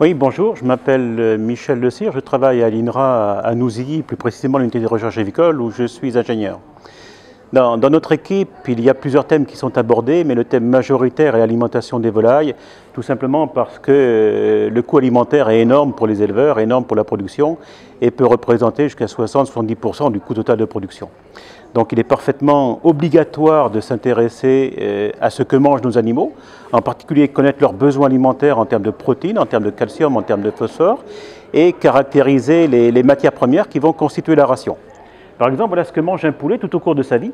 Oui, bonjour, je m'appelle Michel Le Sire, je travaille à l'INRA à Nouzilly, plus précisément à l'unité de recherche avicole où je suis ingénieur. Dans notre équipe, il y a plusieurs thèmes qui sont abordés, mais le thème majoritaire est l'alimentation des volailles, tout simplement parce que le coût alimentaire est énorme pour les éleveurs, énorme pour la production, et peut représenter jusqu'à 60-70% du coût total de production. Donc il est parfaitement obligatoire de s'intéresser à ce que mangent nos animaux, en particulier connaître leurs besoins alimentaires en termes de protéines, en termes de calcium, en termes de phosphore, et caractériser les matières premières qui vont constituer la ration. Par exemple, voilà ce que mange un poulet tout au cours de sa vie.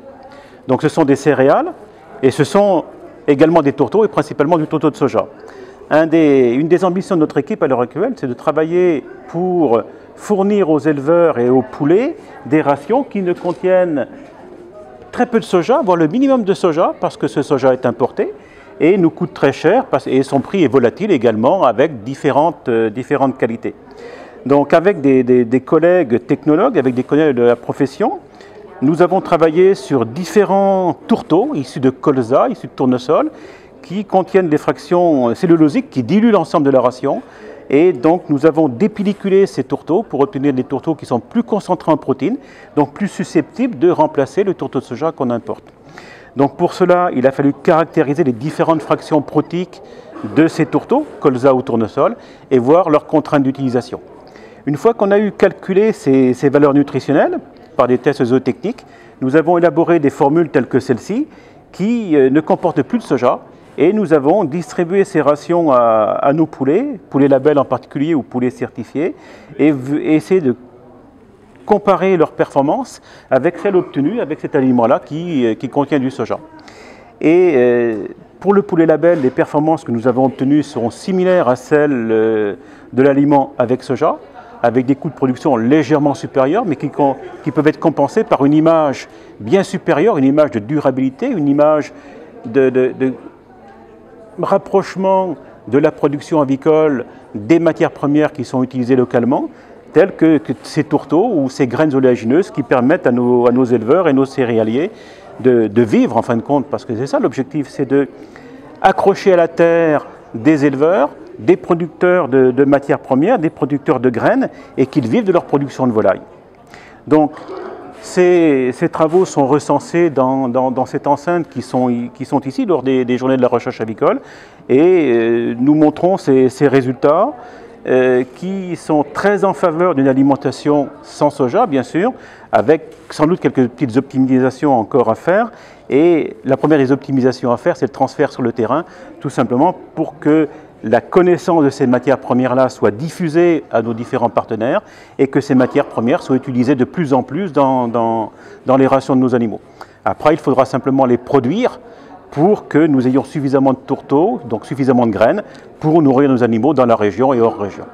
Donc ce sont des céréales et ce sont également des tourteaux et principalement du tourteau de soja. Une des ambitions de notre équipe à l'heure actuelle, c'est de travailler pour fournir aux éleveurs et aux poulets des rations qui ne contiennent très peu de soja, voire le minimum de soja, parce que ce soja est importé et nous coûte très cher et son prix est volatile également avec différentes qualités. Donc avec des collègues technologues, avec des collègues de la profession, nous avons travaillé sur différents tourteaux issus de colza, issus de tournesol, qui contiennent des fractions cellulosiques qui diluent l'ensemble de la ration. Et donc nous avons dépelliculé ces tourteaux pour obtenir des tourteaux qui sont plus concentrés en protéines, donc plus susceptibles de remplacer le tourteau de soja qu'on importe. Donc pour cela, il a fallu caractériser les différentes fractions protéiques de ces tourteaux, colza ou tournesol, et voir leurs contraintes d'utilisation. Une fois qu'on a eu calculé ces valeurs nutritionnelles par des tests zootechniques, nous avons élaboré des formules telles que celle-ci qui ne comportent plus de soja et nous avons distribué ces rations à nos poulets labels en particulier ou poulets certifiés et essayé de comparer leurs performances avec celles obtenues avec cet aliment-là qui contient du soja. Et pour le poulet label, les performances que nous avons obtenues seront similaires à celles de l'aliment avec soja, avec des coûts de production légèrement supérieurs, mais qui peuvent être compensés par une image bien supérieure, une image de durabilité, une image de rapprochement de la production avicole des matières premières qui sont utilisées localement, telles que ces tourteaux ou ces graines oléagineuses qui permettent à nos éleveurs et nos céréaliers de vivre en fin de compte, parce que c'est ça l'objectif, c'est d'accrocher à la terre des éleveurs, des producteurs de matières premières, des producteurs de graines, et qu'ils vivent de leur production de volailles. Donc, ces travaux sont recensés dans cette enceinte qui sont ici lors des journées de la recherche avicole, et nous montrons ces résultats qui sont très en faveur d'une alimentation sans soja, bien sûr, avec sans doute quelques petites optimisations encore à faire. Et la première des optimisations à faire, c'est le transfert sur le terrain, tout simplement pour que la connaissance de ces matières premières-là soit diffusée à nos différents partenaires et que ces matières premières soient utilisées de plus en plus dans les rations de nos animaux. Après, il faudra simplement les produire pour que nous ayons suffisamment de tourteaux, donc suffisamment de graines, pour nourrir nos animaux dans la région et hors région.